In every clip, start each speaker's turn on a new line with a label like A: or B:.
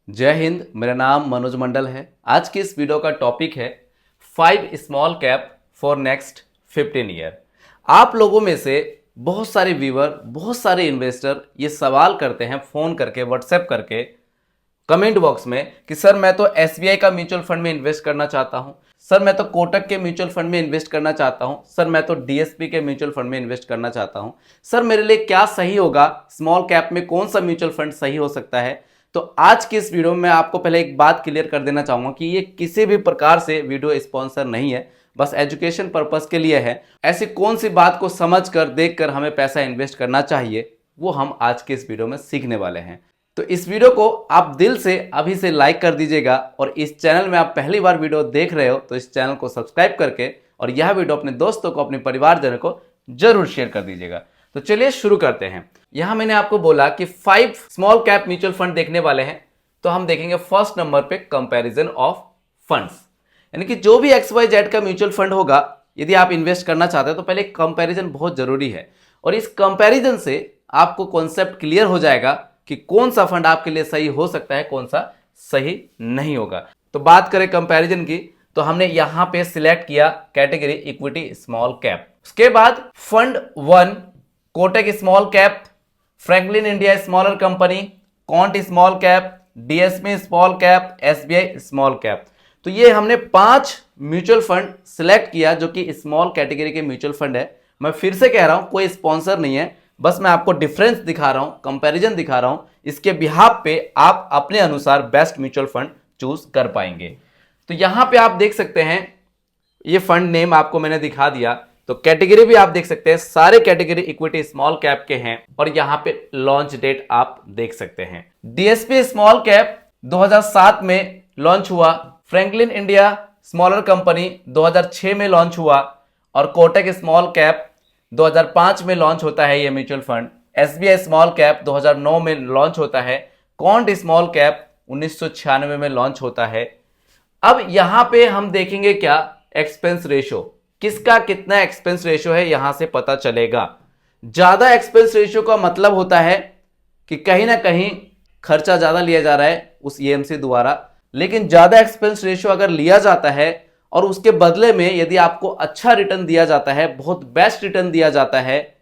A: जय हिंद। मेरा नाम मनोज मंडल है। आज की इस वीडियो का टॉपिक है 5 small cap for next 15 year. आप लोगों में से बहुत सारे व्यूअर, बहुत सारे इन्वेस्टर ये सवाल करते हैं फ़ोन करके, व्हाट्सएप करके, कमेंट बॉक्स में कि सर मैं तो एसबीआई का म्यूचुअल फंड में इन्वेस्ट करना चाहता हूं, सर मैं तो कोटक के म्यूचुअल फंड में इन्वेस्ट करना चाहता हूं, सर मैं तो डीएसपी के म्यूचुअल फंड में इन्वेस्ट करना चाहता हूं, सर मेरे लिए क्या सही होगा, स्मॉल कैप में कौन सा म्यूचुअल फंड सही हो सकता है। तो आज की इस वीडियो में मैं आपको पहले एक बात क्लियर कर देना चाहूंगा कि ये किसी भी प्रकार से वीडियो स्पॉन्सर नहीं है, बस एजुकेशन पर्पस के लिए है। ऐसी कौन सी बात को समझकर, देखकर हमें पैसा इन्वेस्ट करना चाहिए, वो हम आज के इस वीडियो में सीखने वाले हैं। तो इस वीडियो को आप दिल से अभी से लाइक कर दीजिएगा और इस चैनल में आप पहली बार वीडियो देख रहे हो तो इस चैनल को सब्सक्राइब करके और यह वीडियो अपने दोस्तों को, अपने परिवारजनों को जरूर शेयर कर दीजिएगा। तो चलिए शुरू करते हैं। यहां मैंने आपको बोला कि 5 स्मॉल कैप म्यूचुअल फंड देखने वाले हैं, तो हम देखेंगे फर्स्ट नंबर पे कंपैरिजन ऑफ फंड्स, यानी कि जो भी XYZ का म्यूचुअल फंड होगा, यदि आप इन्वेस्ट करना चाहते हैं तो पहले कंपैरिजन बहुत जरूरी है और इस कंपैरिजन से आपको कॉन्सेप्ट क्लियर हो जाएगा कि कौन सा फंड आपके लिए सही हो सकता है, कौन सा सही नहीं होगा। तो बात करें कंपैरिजन की, तो हमने यहां पे सिलेक्ट किया कैटेगरी इक्विटी स्मॉल कैप। उसके बाद fund 1 Kotak small cap, Franklin India smaller company, can't small cap, DSP small cap, SBI small cap. तो ये हमने 5 म्यूचुअल फंड सिलेक्ट किया जो कि स्मॉल कैटेगरी के म्यूचुअल फंड है। मैं फिर से कह रहा हूं, कोई स्पॉन्सर नहीं है, बस मैं आपको डिफरेंस दिखा रहा हूं, कंपैरिजन दिखा रहा हूं। इसके बिहाफ पे आप अपने अनुसार बेस्ट म्यूचुअल फंड चूज कर पाएंगे। तो यहां पे आप देख सकते हैं, ये फंड नेम आपको मैंने दिखा दिया। तो कैटेगरी भी आप देख सकते हैं, सारे कैटेगरी इक्विटी स्मॉल कैप के हैं और यहां पे लॉन्च डेट आप देख सकते हैं। डीएसपी स्मॉल कैप 2007 में लॉन्च हुआ, फ्रैंकलिन इंडिया स्मॉलर कंपनी 2006 में लॉन्च हुआ और कोटक स्मॉल कैप 2005 में लॉन्च होता है ये mutual fund. SBI small cap 2009 में लॉन्च होता है। कॉन्ट स्मॉल कैप 1996 में लॉन्च होता है। अब यहां पे हम देखेंगे क्या एक्सपेंस रेशो, किसका कितना एक्सपेंस रेशो है, यहां से पता चलेगा। ज्यादा एक्सपेंस रेशो का मतलब होता है कि कहीं ना कहीं खर्चा ज्यादा लिया जा रहा है उस ईएमसी द्वारा, लेकिन ज्यादा एक्सपेंस रेशो अगर लिया जाता है और उसके बदले में यदि आपको अच्छा रिटर्न दिया जाता है, बहुत बेस्ट रिटर्न दिया जाता है,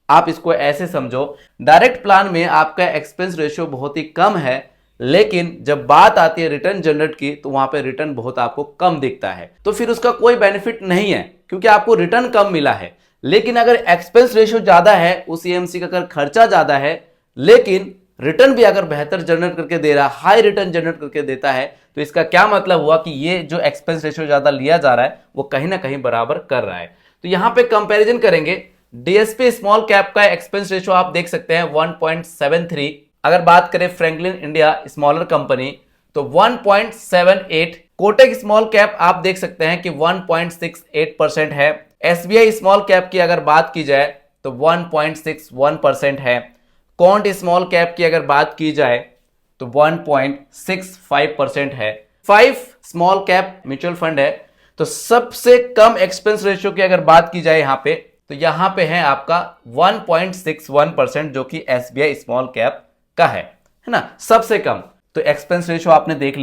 A: आप इसको ऐसे समझो, डायरेक्ट प्लान में आपका एक्सपेंस रेशियो बहुत ही कम है, लेकिन जब बात आती है रिटर्न जनरेट की तो वहां पे रिटर्न बहुत आपको कम दिखता है, तो फिर उसका कोई बेनिफिट नहीं है क्योंकि आपको रिटर्न कम मिला है। लेकिन अगर एक्सपेंस रेशियो ज्यादा है, उस ईएमसी का अगर खर्चा ज्यादा है, लेकिन रिटर्न भी अगर बेहतर जनरेट करके दे रहा है, हाई रिटर्न जनरेट करके देता है, तो इसका क्या मतलब हुआ कि ये जो एक्सपेंस रेशियो ज्यादा लिया जा रहा है वो कहीं ना कहीं बराबर कर रहा है। तो यहां पे कंपैरिजन करेंगे, डीएसपी स्मॉल कैप का एक्सपेंस रेशियो आप देख सकते हैं 1.73। अगर बात करें फ्रैंकलिन इंडिया स्मॉलर कंपनी तो 1.78। कोटक स्मॉल कैप आप देख सकते हैं कि 1.68% है। एसबीआई स्मॉल कैप की अगर बात की जाए तो 1.61% है। कॉन्ट स्मॉल कैप की अगर बात की जाए तो 1.65% है। 5 स्मॉल कैप म्यूचुअल फंड है, तो सबसे कम एक्सपेंस रेशियो की अगर बात की जाए यहां पे, तो यहां पे है आपका 1.61% जो कि एसबीआई स्मॉल कैप का है ना, सबसे कम। तो एक्सपेंस रेशियो आपने देख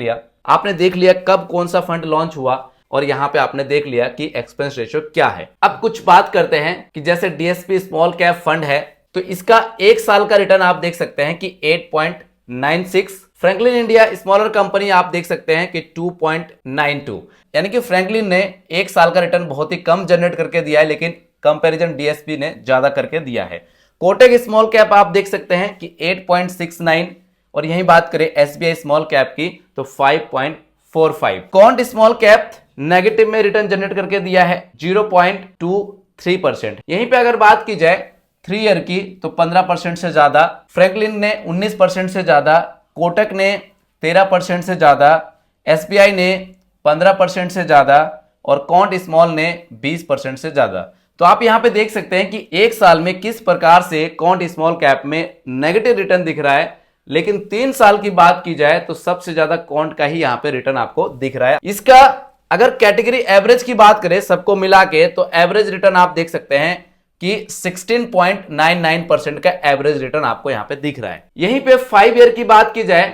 A: लिया, कब कौन सा फंड लॉन्च हुआ और यहां पे आपने देख लिया कि एक्सपेंस रेशियो क्या है। अब कुछ बात करते हैं कि जैसे डीएसपी स्मॉल कैप फंड है तो इसका 1 साल का रिटर्न आप देख सकते हैं कि 8.96। फ्रैंकलिन इंडिया स्मॉलर कंपनी आप देख सकते हैं कि 2.92, यानी कि फ्रैंकलिन ने 1 साल का रिटर्न बहुत ही कम जनरेट करके दिया है, लेकिन कंपैरिजन डीएसपी ने ज्यादा करके दिया है। कोटक स्मॉल कैप आप देख सकते हैं कि 8.69 और यही बात करें एसबीआई स्मॉल कैप की तो 5.45। कॉन्ट स्मॉल कैप नेगेटिव में रिटर्न जनरेट करके दिया है 0.23%। यहीं पे अगर बात की जाए 3 ईयर की तो 15% से ज्यादा, फ्रैंकलिन ने 19% से ज्यादा, कोटक ने 13% से ज्यादा, एसबीआई ने 15% से ज्यादा और कॉन्ट स्मॉल ने 20% से ज्यादा। तो आप यहां पे देख सकते हैं कि 1 साल में किस प्रकार से कॉन्ट स्मॉल कैप में नेगेटिव रिटर्न दिख रहा है, लेकिन 3 साल की बात की जाए तो सबसे ज्यादा कॉन्ट का ही यहां पे रिटर्न आपको दिख रहा है। इसका अगर कैटेगरी एवरेज की बात करें सबको मिला के, तो एवरेज रिटर्न आप देख सकते हैं कि 16.99% का एवरेज रिटर्न आपको यहां पे दिख रहा है। यहीं पे 5 ईयर की बात की जाए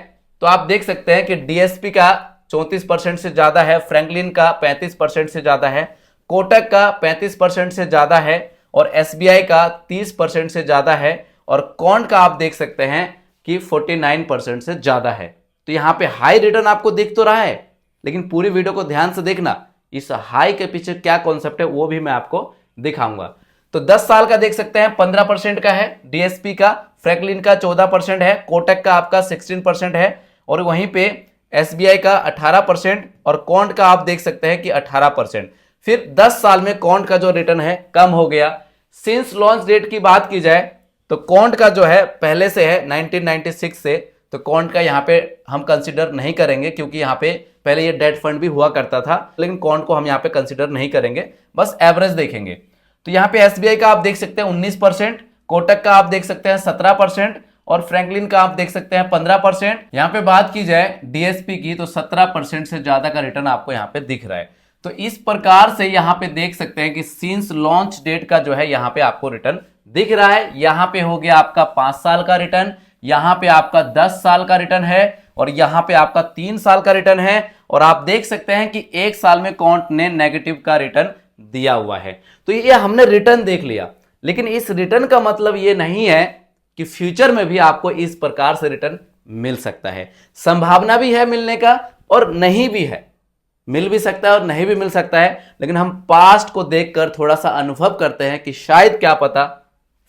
A: तो आप देख सकते हैं कि डीएसपी का 34% से ज्यादा है, फ्रैंकलिन का 35% से ज्यादा है, कोटक का 35% से ज्यादा है और एसबीआई का 30% से ज्यादा है और कॉन्ड का आप देख सकते हैं कि 49% से ज्यादा है। तो यहां पे हाई रिटर्न आपको दिख तो रहा है, लेकिन पूरी वीडियो को ध्यान से देखना, इस हाई के पीछे क्या कॉन्सेप्ट है वो भी मैं आपको दिखाऊंगा। तो 10 साल का देख सकते हैं 15% का है डीएसपी का, फ्रैंकलिन का 14% है, कोटक का आपका 16% है और वहीं पे एसबीआई का 18% और कॉन्ड का आप देख सकते हैं कि 18%। फिर 10 साल में कॉन्ड का जो रिटर्न है कम हो गया। सिंस लॉन्च डेट की बात की जाए तो कॉन्ड का जो है पहले से है 1996 से, तो कॉन्ड का यहाँ पे हम कंसिडर नहीं करेंगे क्योंकि यहाँ पे पहले ये डेट फंड भी हुआ करता था, लेकिन कॉन्ड को हम यहाँ पे कंसिडर नहीं करेंगे, बस एवरेज देखेंगे। तो यहाँ पे एसबीआई का आप देख सकते हैं 19%, कोटक का आप देख सकते हैं 17% और फ्रैंकलिन का आप देख सकते हैं 15%। यहाँ पे बात की जाए डीएसपी की तो 17% से ज्यादा का रिटर्न आपको यहाँ पे दिख रहा है। तो इस प्रकार से यहाँ पे देख सकते हैं कि सिंस लॉन्च डेट का जो है यहाँ पे आपको रिटर्न दिख रहा है। यहाँ पे हो गया आपका 5 साल का रिटर्न, यहाँ पे आपका 10 साल का रिटर्न है और यहाँ पे आपका 3 साल का रिटर्न है और आप देख सकते हैं कि 1 साल में कॉन्ट ने नेगेटिव का रिटर्न दिया हुआ है। तो ये हमने रिटर्न देख लिया, लेकिन इस रिटर्न का मतलब ये नहीं है कि फ्यूचर में भी आपको इस प्रकार से रिटर्न मिल सकता है। संभावना भी है मिलने का और नहीं भी है, मिल भी सकता है और नहीं भी मिल सकता है, लेकिन हम पास्ट को देखकर थोड़ा सा अनुभव करते हैं कि शायद क्या पता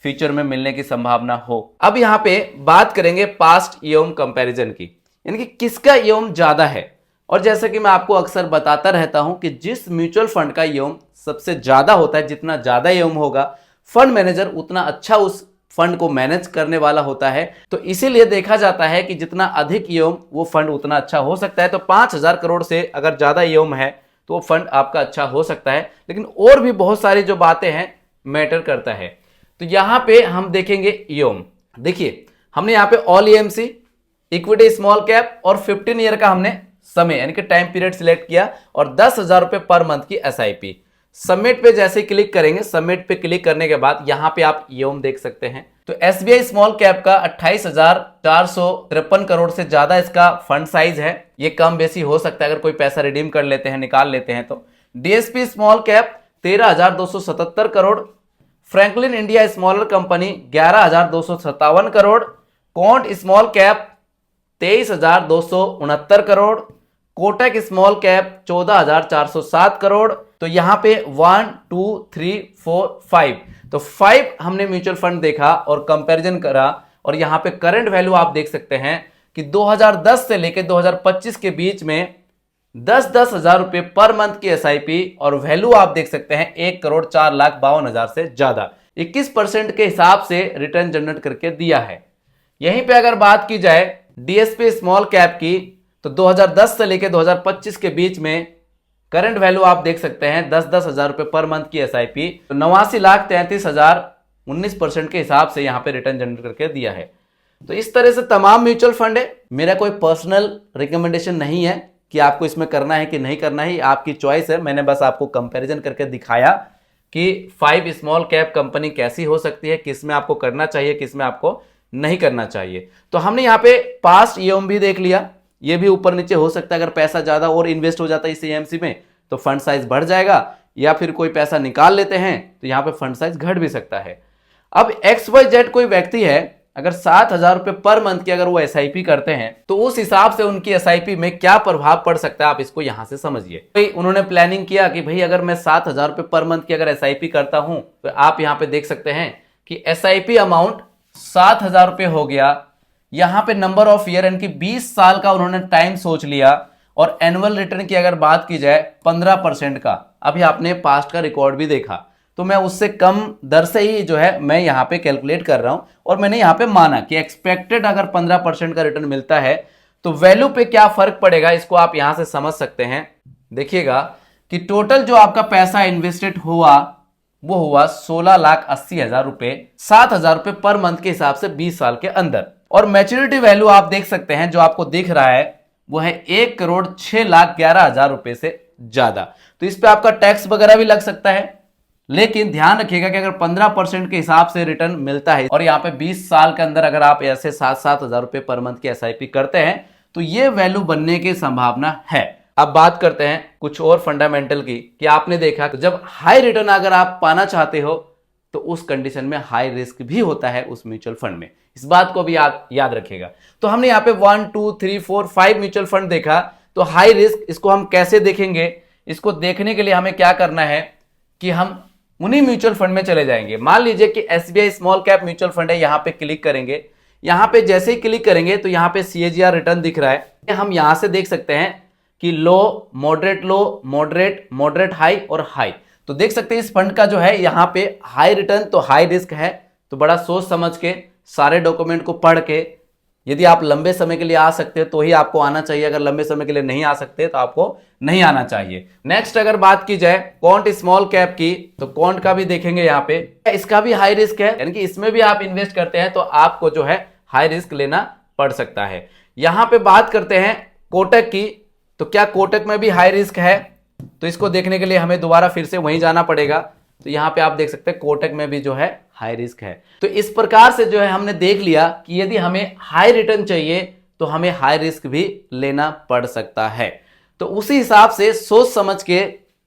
A: फ्यूचर में मिलने की संभावना हो। अब यहां पे बात करेंगे पास्ट एवं कंपैरिजन की, यानी कि किसका एवं ज्यादा है। और जैसे कि मैं आपको अक्सर बताता रहता हूं कि जिस म्यूचुअल फंड का एवं सबसे ज्यादा होता है, जितना ज्यादा एवं होगा फंड मैनेजर उतना अच्छा उस फंड को मैनेज करने वाला होता है। तो इसीलिए देखा जाता है कि जितना अधिक एवं वो फंड उतना अच्छा हो सकता है। तो 5,000 करोड़ से अगर ज्यादा एवं है तो वो फंड आपका अच्छा हो सकता है, लेकिन और भी बहुत सारी जो बातें हैं मैटर करता है। तो यहां पे हम देखेंगे एवं, देखिए हमने यहाँ पे all AMC, equity small cap और 15 ईयर का हमने समय यानी कि टाइम पीरियड सिलेक्ट किया और 10,000 रुपए पर मंथ की एसआईपी। सबमिट पे जैसे क्लिक करेंगे, सबमिट पे क्लिक करने के बाद यहां पे आप एवं देख सकते हैं। तो एसबीआई स्मॉल कैप का 28,453 करोड़ से ज्यादा इसका फंड साइज है। ये कम बेसी हो सकता है अगर कोई पैसा रिडीम कर लेते हैं, निकाल लेते हैं तो। DSP small cap 13,277 crore, Franklin India smaller company 11,257 crore, can't small cap 23,269 crore, Kotak small cap 14,407 crore. तो यहां पे 1 2 3 4 5, तो 5 हमने म्यूचुअल फंड देखा और कंपैरिजन करा और यहां पे करंट वैल्यू आप देख सकते हैं कि 2010 से लेकर 2025 के बीच में 10-10 हजार रुपए पर मंथ की एसआईपी और वैल्यू आप देख सकते हैं 1,04,52,000 से ज्यादा 21% के हिसाब से रिटर्न जनरेट करके दिया है। यहीं पे अगर बात की जाए डीएसपी स्मॉल कैप की तो 2010 से लेकर 2025 के बीच में करंट वैल्यू आप देख सकते हैं 10-10 हजार रुपए पर मंथ की एसआईपी, तो 89,33,000 19% के हिसाब से यहां पे रिटर्न जनरेट करके दिया है। तो इस तरह से तमाम म्यूचुअल फंड है। मेरा कोई पर्सनल रिकमेंडेशन नहीं है कि आपको इसमें करना है कि नहीं करना है, आपकी चॉइस है। मैंने बस आपको कंपैरिजन करके दिखाया कि 5 स्मॉल कैप कंपनी कैसी हो सकती है, किस में आपको करना चाहिए, किस में आपको नहीं करना चाहिए। तो हमने यहाँ पे पास्ट एएम भी देख लिया, ये भी ऊपर नीचे हो सकता है। अगर पैसा ज्यादा और इन्वेस्ट हो जाता है इस एएमसी में तो फंड साइज बढ़ जाएगा, या फिर कोई पैसा निकाल लेते हैं तो यहाँ पे फंड साइज घट भी सकता है। अब XYZ कोई व्यक्ति है, अगर 7,000 रुपए पर मंथ की अगर वो एसआईपी करते हैं तो उस हिसाब से उनकी एसआईपी में क्या प्रभाव पड़ सकता है, आप इसको यहां से समझिए। भाई उन्होंने प्लानिंग किया कि भाई अगर मैं 7,000 रुपए पर मंथ की अगर एसआईपी करता हूं तो आप यहां पे देख सकते हैं कि एसआईपी अमाउंट 7,000 रुपए हो गया। यहां पे नंबर ऑफ ईयर यानी कि 20 साल का उन्होंने टाइम सोच लिया और एनुअल रिटर्न की अगर बात की जाए 15% का, अभी आपने पास्ट का रिकॉर्ड भी देखा, तो मैं उससे कम दर से ही जो है मैं यहाँ पे कैलकुलेट कर रहा हूं और मैंने यहाँ पे माना कि एक्सपेक्टेड अगर 15% का रिटर्न मिलता है तो वैल्यू पे क्या फर्क पड़ेगा, इसको आप यहां से समझ सकते हैं। देखिएगा कि टोटल जो आपका पैसा इन्वेस्टेड हुआ वो हुआ 16,80,000 रुपए, 7,000 रुपए पर मंथ के हिसाब से 20 साल के अंदर। और मैच्योरिटी वैल्यू आप देख सकते हैं जो आपको दिख रहा है वो है 1,06,11,000 रुपए से ज्यादा। तो इस पे आपका टैक्स वगैरह भी लग सकता है, लेकिन ध्यान रखिएगा कि अगर 15% के हिसाब से रिटर्न मिलता है और यहाँ पे 20 साल के अंदर अगर आप ऐसे 7-7 हजार रुपए पर मंथ की एसआईपी करते हैं तो ये वैल्यू बनने की संभावना है। अब बात करते हैं कुछ और फंडामेंटल की कि आपने देखा कि जब हाई रिटर्न अगर आप पाना चाहते हो तो उस कंडीशन में हाई रिस्क भी होता है उस म्यूचुअल फंड में। इस बात को भी याद रखिएगा। तो हमने यहाँ पे 1 2 3 4 5 म्यूचुअल फंड देखा। तो हाई रिस्क इसको हम कैसे देखेंगे? इसको देखने के लिए हमें क्या करना है कि हम उन्हीं म्यूचुअल फंड में चले जाएंगे। मान लीजिए कि SBI small cap mutual fund है, यहां पे क्लिक करेंगे। यहां पे जैसे ही क्लिक करेंगे तो यहां पे CAGR रिटर्न दिख रहा है। हम यहां से देख सकते हैं कि लो, मॉडरेट, मॉडरेट हाई और हाई। तो देख सकते हैं इस फंड का जो है यहां पे हाई रिटर्न तो हाई रिस्क है। तो बड़ा सोच समझ के सारे डॉक्यूमेंट को पढ़ के, यदि आप लंबे समय के लिए आ सकते हैं तो ही आपको आना चाहिए। अगर लंबे समय के लिए नहीं आ सकते तो आपको नहीं आना चाहिए। नेक्स्ट अगर बात की जाए क्वांट स्मॉल कैप की, तो क्वांट का भी देखेंगे यहाँ पे, इसका भी हाई रिस्क है, यानी कि इसमें भी आप इन्वेस्ट करते हैं तो आपको जो है हाई रिस्क लेना पड़ सकता है। यहां पे बात करते हैं कोटक की, तो क्या कोटक में भी हाई रिस्क है? तो इसको देखने के लिए हमें दोबारा फिर से वहीं जाना पड़ेगा। तो यहां पे आप देख सकते हैं कोटक में भी जो है हाई रिस्क है। तो इस प्रकार से जो है हमने देख लिया कि यदि हमें हाई रिटर्न चाहिए तो हमें हाई रिस्क भी लेना पड़ सकता है। तो उसी हिसाब से सोच समझ के,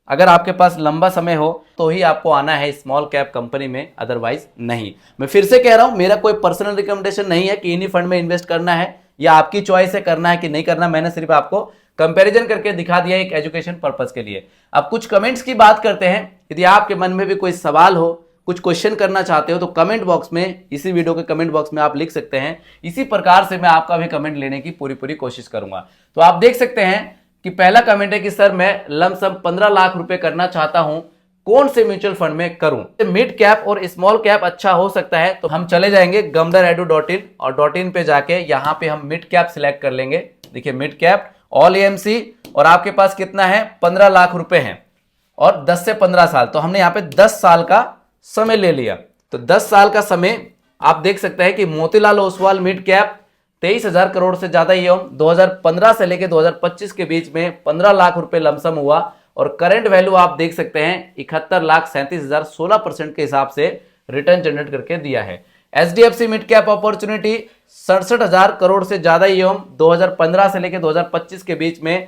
A: अगर आपके पास लंबा समय हो तो ही आपको आना है स्मॉल कैप कंपनी में, अदरवाइज नहीं। मैं फिर से कह रहा हूं, मेरा कोई पर्सनल रिकमेंडेशन नहीं है कि इन्हीं फंड में इन्वेस्ट करना है, या आपकी चॉइस है करना है कि नहीं करना। मैंने सिर्फ आपको कंपैरिजन करके दिखा दिया एक एजुकेशन पर्पस के लिए। अब कुछ कमेंट्स की बात करते हैं। यदि आपके मन में भी कोई सवाल हो, कुछ क्वेश्चन करना चाहते हो तो कमेंट बॉक्स में, इसी वीडियो के कमेंट बॉक्स में आप लिख सकते हैं। इसी प्रकार से मैं आपका भी कमेंट लेने की पूरी कोशिश करूंगा। तो आप देख सकते हैं कि पहला कमेंट है कि सर मैं लमसम 15 लाख रुपए करना चाहता हूं, कौन से म्यूचुअल फंड में करूं? मिड कैप और स्मॉल कैप अच्छा हो सकता है। तो हम चले जाएंगे gamdaredu.in और .in पे जाके यहां पे हम मिड कैप सिलेक्ट कर लेंगे। देखिए मिड कैप ऑल AMC, और आपके पास कितना है? 15 लाख रुपए हैं और 10 से 15 साल। तो हमने यहाँ पे 10 साल का समय ले लिया। तो 10 साल का समय आप देख सकते हैं कि मोतीलाल ओसवाल मिड कैप 23,000 करोड़ से ज्यादा ये 2015 से लेकर 2025 के बीच में 15 लाख रुपए लमसम हुआ, और करंट वैल्यू आप देख सकते हैं 71,37,000, 16% के हिसाब से रिटर्न जनरेट करके दिया है। HDFC mid cap opportunity 67,000 crore से ज्यादा ये 2015 से लेकर 2025 के बीच में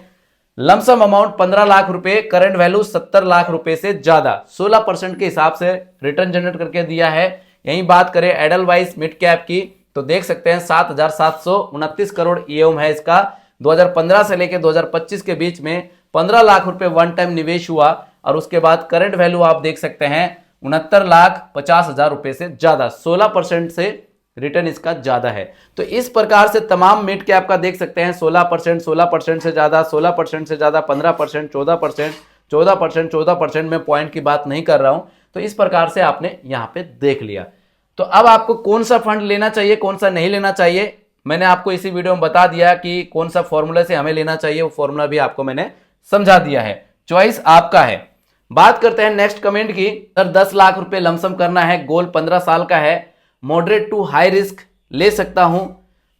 A: लमसम अमाउंट 15 लाख रुपए, करंट वैल्यू 70 लाख रुपए से ज्यादा, 16% के हिसाब से रिटर्न जनरेट करके दिया है। यही बात करें एडलवाइस मिड कैप की, तो देख सकते हैं 7,729 करोड़ ईएम है इसका। 2015 से लेकर 2025 के बीच में 15 लाख रुपए वन टाइम निवेश हुआ, और उसके बाद करंट वैल्यू आप देख सकते हैं 69,50,000 रुपए से ज्यादा, 16% से रिटर्न इसका ज्यादा है। तो इस प्रकार से तमाम मिड कैप का देख सकते हैं 16%, 16% से ज्यादा, 16% से ज्यादा, 15%, 14%, 14%, 14%। मैं पॉइंट की बात नहीं कर रहा हूं। तो इस प्रकार से आपने यहां पे देख लिया। तो अब आपको कौन सा फंड लेना चाहिए, कौन सा नहीं लेना चाहिए, मैंने आपको इसी वीडियो में बता दिया कि कौन सा फॉर्मूला से हमें लेना चाहिए, वो फॉर्मूला भी आपको मैंने समझा दिया है। चॉइस आपका है। बात करते हैं नेक्स्ट कमेंट की। सर 10 लाख रुपए लमसम करना है, गोल 15 साल का है, मॉडरेट टू हाई रिस्क ले सकता हूं?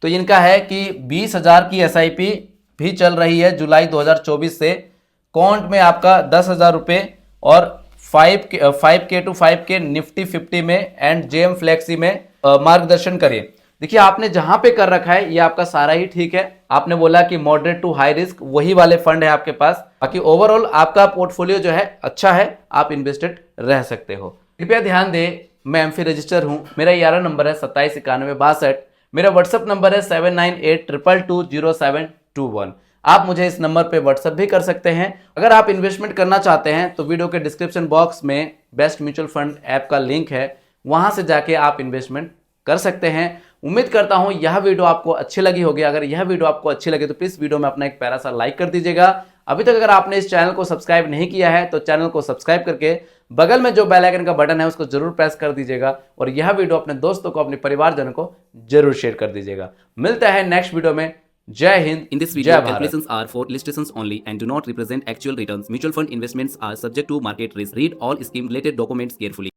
A: तो इनका है कि 20,000 की SIP भी चल रही है जुलाई 2024 से। कॉन्ट में आपका 10,000 रुपए, और 5K to 5K निफ्टी 50 में एंड JM फ्लेक्सी में मार्गदर्शन करिए। देखिए आपने जहां पे कर रखा है ये आपका सारा ही ठीक है। आपने बोला कि मॉडरेट टू हाई रिस्क, वही वाले फंड है आपके पास। बाकी ओवरऑल आपका पोर्टफोलियो जो है अच्छा है, आप इन्वेस्टेड रह सकते हो। कृपया ध्यान दें, मैं एमफिल रजिस्टर हूं। मेरा 11 नंबर है 279162। मेरा व्हाट्सएप नंबर है 7982220721। आप मुझे इस नंबर पे व्हाट्सएप भी कर सकते हैं। अगर आप इन्वेस्टमेंट करना चाहते हैं तो वीडियो के डिस्क्रिप्शन बॉक्स में बेस्ट म्यूचुअल फंड ऐप का लिंक है, वहां से जाके आप इन्वेस्टमेंट कर सकते हैं। उम्मीद करता हूं यह वीडियो आपको अच्छी लगी होगी। अगर यह वीडियो आपको अच्छी लगे तो प्लीज वीडियो में अपना एक प्यारा सा लाइक कर दीजिएगा। अभी तक अगर आपने इस चैनल को सब्सक्राइब नहीं किया है तो चैनल को सब्सक्राइब करके बगल में जो बेल आइकन का बटन है उसको जरूर प्रेस कर दीजिएगा, और यह वीडियो अपने दोस्तों को, अपने परिवारजनों को जरूर शेयर कर दीजिएगा। मिलता है नेक्स्ट वीडियो में। जय Hind.
B: In this video, calculations are for illustrations only and do not represent actual returns. Mutual fund investments are subject to market risk. Read all scheme related documents carefully.